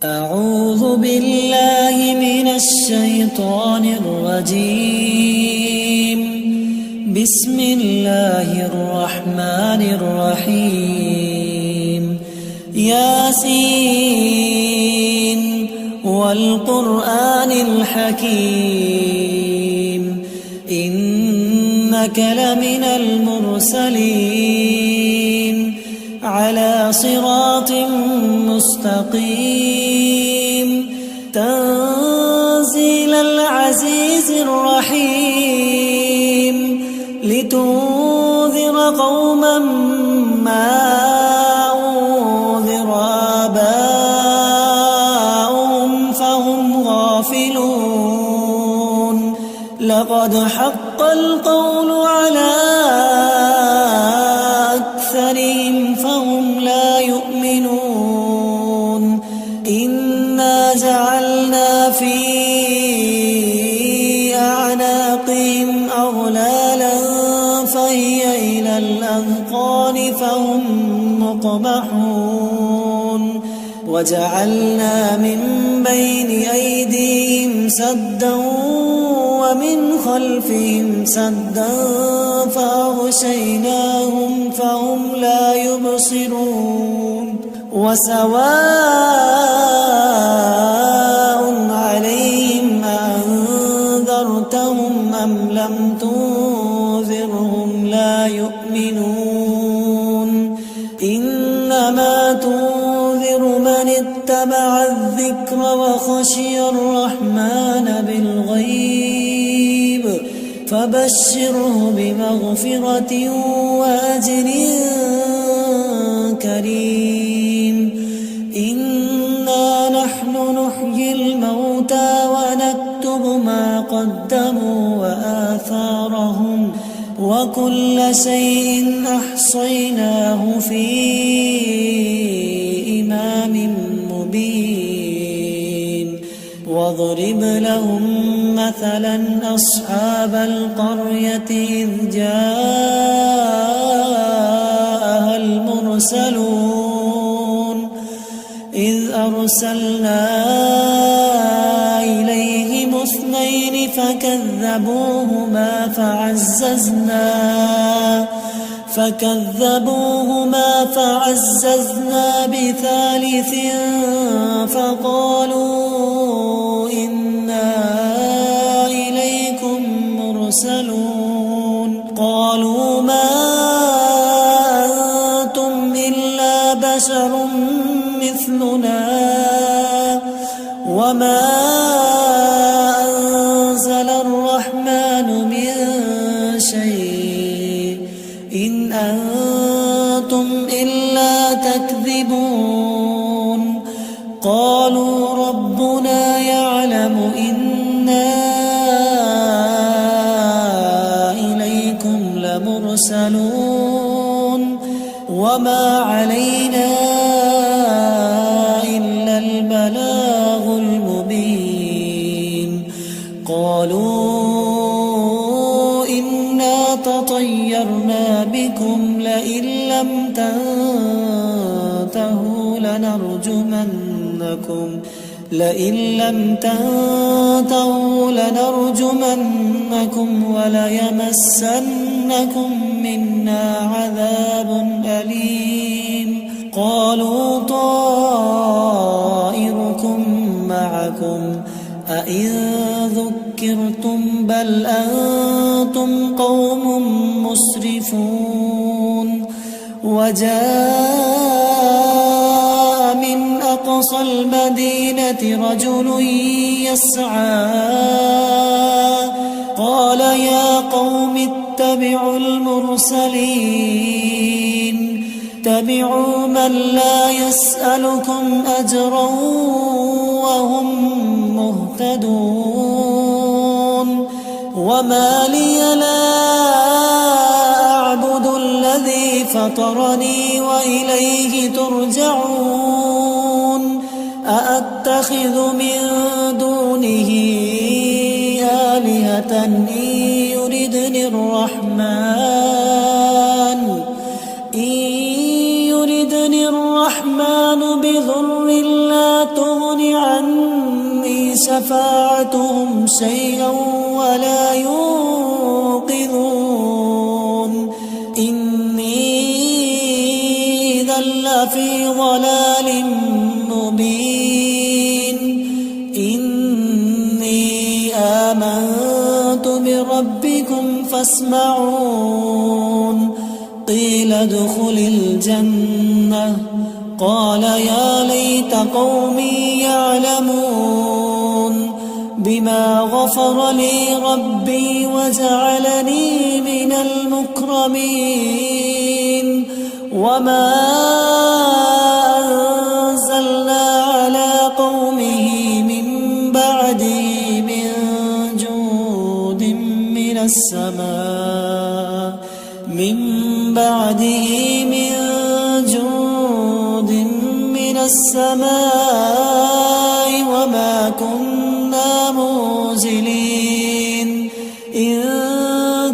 أعوذ بالله من الشيطان الرجيم. بسم الله الرحمن الرحيم. ياسين والقرآن الحكيم إنك لمن المرسلين على صراط مستقيم تنزيل العزيز الرحيم لتنذر قوما ما أنذر آباؤهم فهم غافلون لقد حق القول على أكثرهم فهم لا يؤمنون إنا جعلنا في أعناقهم أغلالا فهي إلى الأذقان فهم مقمحون وجعلنا من بين أيديهم سدا ومن خلفهم سدا فأغشيناهم فهم لا يبصرون وسواء عليهم أأنذرتهم أم لم تنذرهم لا يؤمنون إنما تنذر من اتبع الذكر وخشي الرحمن بالغيب فبشره بمغفرة وأجر كريم إنا نحن نحيي الموتى ونكتب ما قدموا وآثارهم وكل شيء أحصيناه في إمام مبين واضرب لهم مثلا أصحاب القرية إذ جاءها المرسلون إذ أرسلنا إليهم اثنين فكذبوهما فعززنا بثالث فقالوا إنا إليكم مرسلون قالوا ما أنتم إلا بشر مثلنا وما أنزل الرحمن من شيء إن أنتم إلا تكذبون قالوا ربنا يعلم إنا إليكم لمرسلون وما علينا إلا البلاغ المبين قالوا إنا تطيرنا بكم لئن لم تنتهوا لنرجمنكم وليمسنكم منا عذاب أليم قالوا طائركم معكم أئن ذكرتم بل أنتم قوم مسرفون وجاء من أقصى المدينة رجل يسعى قال يا قوم اتبعوا المرسلين اتبعوا من لا يسألكم أجرا وهم مهتدون وما لي لا أعبد الذي فطرني وإليه ترجعون أأتخذ من دونه آلهة إن يردني الرحمن بضر لا تغني تغني عني شفاعتهم شيئا ولا ينقذون إني إذا لفي ضلال مبين إني آمنت بربكم فاسمعون قيل ادخل الجنة قال يا ليت قومي يعلمون بما غفر لي ربي وجعلني من المكرمين وما أنزلنا على قومه من بعده من جود من السماء وما كنا منزلين إن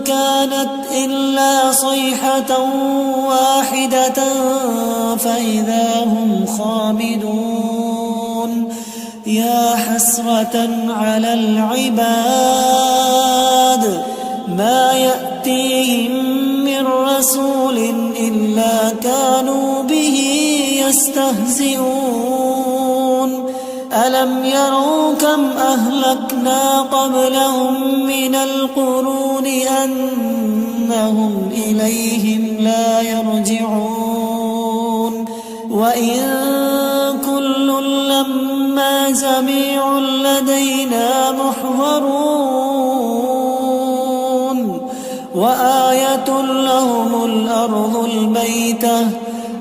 كانت إلا صيحة واحدة فإذا هم خامدون يا حسرة على العباد ما يأتيهم من رسول إلا كانوا به يستهزئون ألم يروا كم أهلكنا قبلهم من القرون أنهم إليهم لا يرجعون وإن كل لما جميع لدينا محضرون وآية لهم الأرض الميتة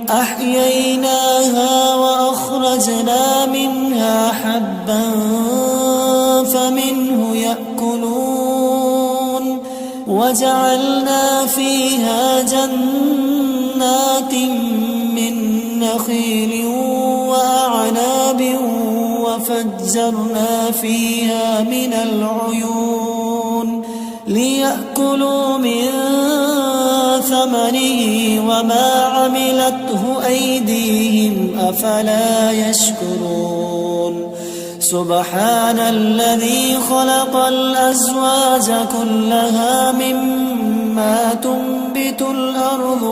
أحييناها وأخرجنا منها حبا فمنه يأكلون وجعلنا فيها جنات من نخيل وأعناب وفجرنا فيها من العيون ليأكلوا من ثمره وما عملته أيديهم أفلا يشكرون سبحان الذي خلق الأزواج كلها مما تنبت الأرض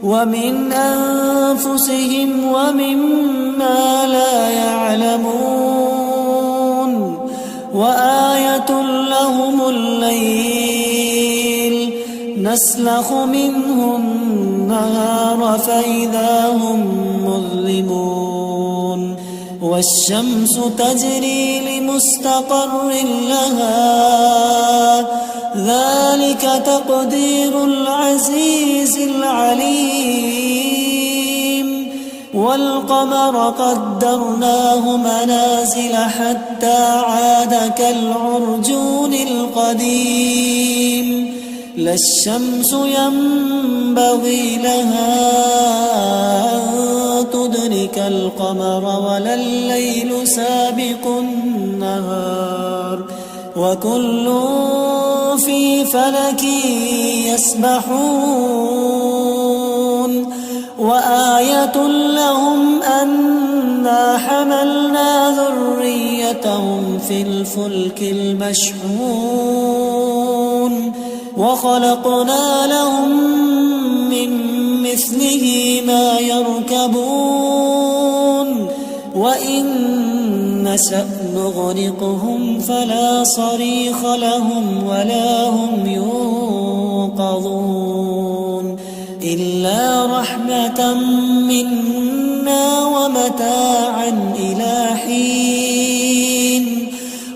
ومن أنفسهم ومما لا يعلمون وآية لهم الليل نسلخ منه النهار فإذا هم مظلمون والشمس تجري لمستقر لها ذلك تقدير العزيز العليم والقمر قدرناه منازل حتى عاد كالعرجون القديم لا الشمس ينبغي لها أن تدرك القمر ولا الليل سابق النهار وكل في فلك يسبحون وآية لهم أنا حملنا ذريتهم في الفلك المشحون وخلقنا لهم من مثله ما يركبون وإن نشأ نغرقهم فلا صريخ لهم ولا هم ينقذون إلا رحمة منا ومتاعا إلى حين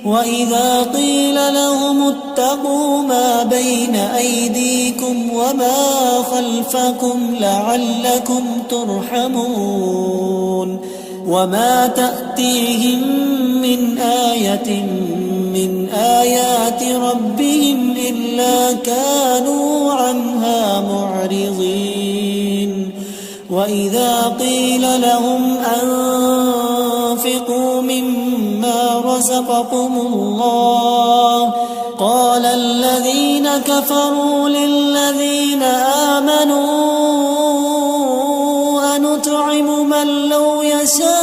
وإذا قيل لهم اتقوا ما بين أيديكم وما خلفكم لعلكم ترحمون وما تأتيهم من آية من آيات ربهم إلا كانوا عنها معرضين وإذا قيل لهم أنفقوا مما رزقكم الله قال الذين كفروا للذين آمنوا أنطعم من لو يشاء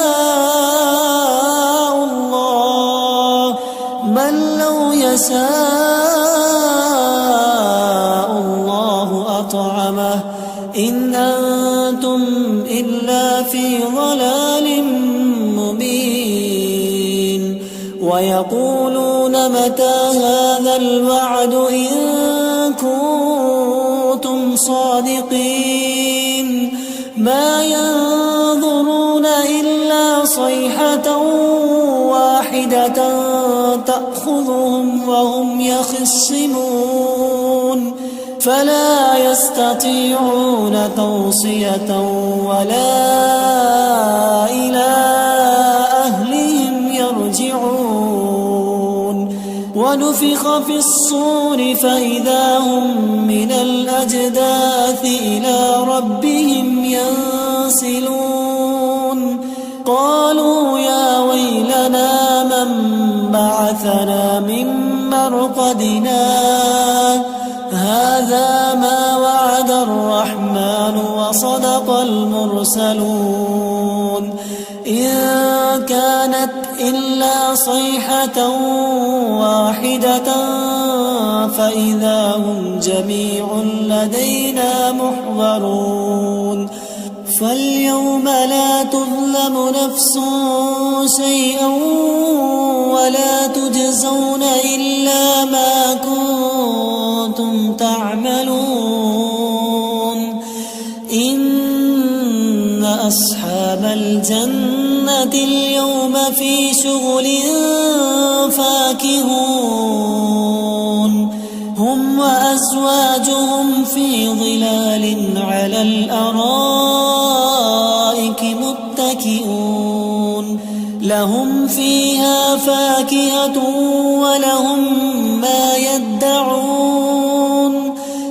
الله أطعمه إن أنتم إلا في ضلال مبين ويقولون متى هذا الوعد إن كنتم صادقين ما ينظرون إلا صيحة واحدة تأخذهم وهم يخصمون فلا يستطيعون توصية ولا إلى أهلهم يرجعون ونفخ في الصور فإذا هم من الأجداث إلى ربهم ينسلون قالوا يا ويلنا من بعثنا من مرقدنا هذا ما وعد الرحمن وصدق المرسلون إن كانت إلا صيحة واحدة فإذا هم جميع لدينا محضرون فاليوم لا تظلم نفس شيئا ولا تجزون إلا ما كنتم تعملون إن أصحاب الجنة اليوم في شغل فاكهون هم وأزواجهم في ظلال على الأرائك متكئون لهم فيها فاكهة ولهم ما يدعون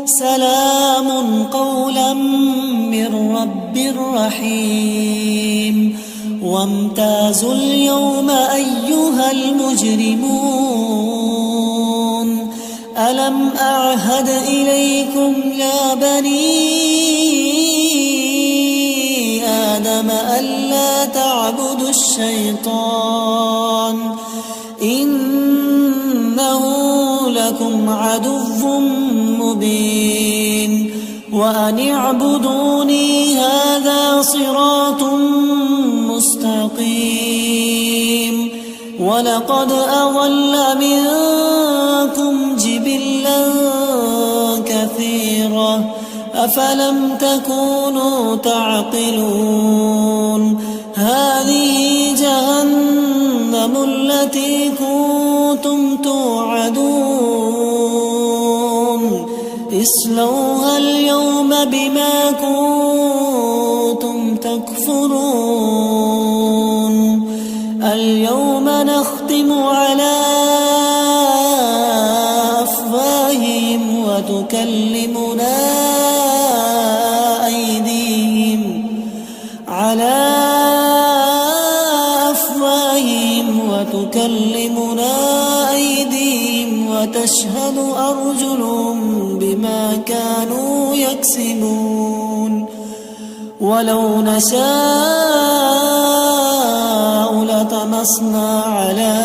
سلام قولا من رب رحيم وامتازوا اليوم أيها المجرمون ألم أعهد إليكم يا بني آدم ألا تعبدوا الشيطان إنه لكم عدو مبين وأن اعبدوني هذا صراط مستقيم ولقد أضل منكم جبلا كثيرا أفلم تكونوا تعقلون هذه جهنم التي كنتم توعدون اصلوها اليوم بما كنتم تكفرون اليوم نختم على أفواههم وتكلمنا أيديهم وتشهد أرجلهم بما كانوا يكسبون ولو نشاء لطمسنا على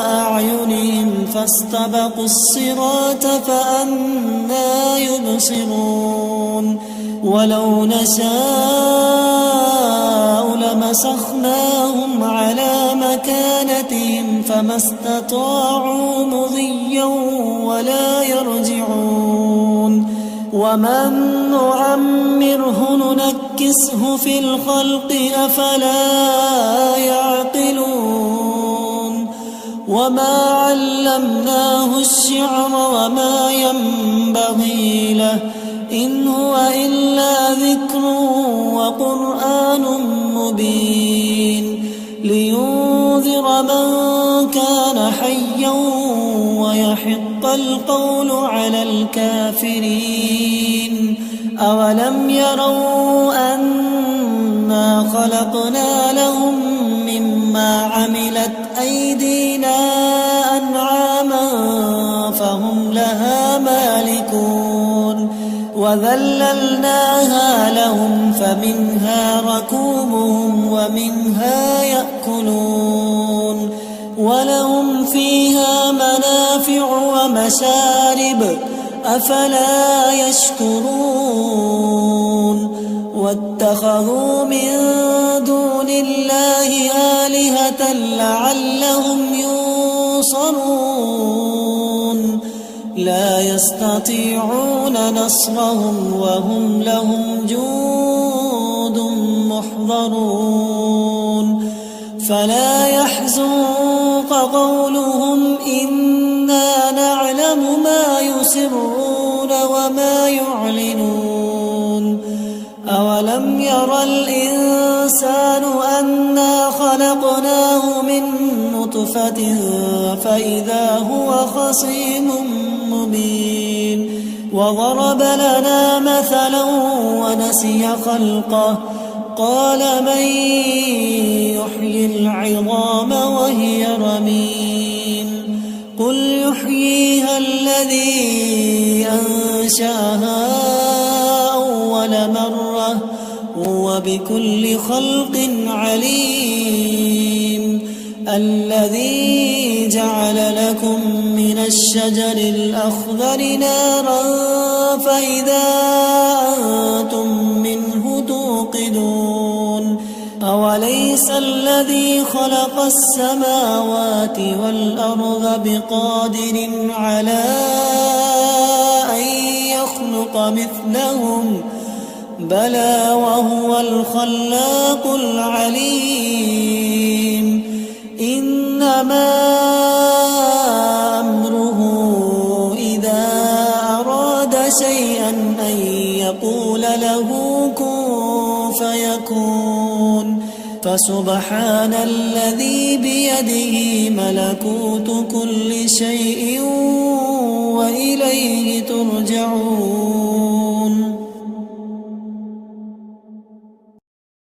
أعينهم فاستبقوا الصراط فأنى يبصرون ولو نشاء لمسخناهم على مكانتهم فما استطاعوا مضيا ولا يرجعون ومن نعمره ننكسه في الخلق أفلا يعقلون وما علمناه الشعر وما ينبغي له إن هو إلا ذكر وقرآن مبين لينذر من كان حيا ويحق القول على الكافرين أولم يروا أنا خلقنا لهم مما عملت أيدينا أنعاما فهم لها مالكون وذللناها لهم فمنها ركوبهم أنعامهم ومنها يأكلون ولهم فيها منافع ومشارب أفلا يشكرون واتخذوا من دون الله آلهة لعلهم ينصرون لا يستطيعون نصرهم وهم لهم جند محضرون فلا يحزنك قولهم إنا نعلم ما يسرون وما يعلنون أولم ير الإنسان أنا خلقناه من نطفة فإذا هو خصيم مبين وضرب لنا مثلا ونسي خلقه قال من يحيي العظام وهي رميم قل يحييها الذي أنشأها أول مرة وهو بكل خلق عليم الذي جعل لكم من الشجر الأخضر نارا فإذا أنتم منه توقدون أوليس الذي خلق السماوات والأرض بقادر على أن يخلق مثلهم بلى وهو الخلاق العليم إنما أمره إذا أراد شيئا أن يقول له كن فيكون فسبحان الذي بيده ملكوت كل شيء وإليه ترجعون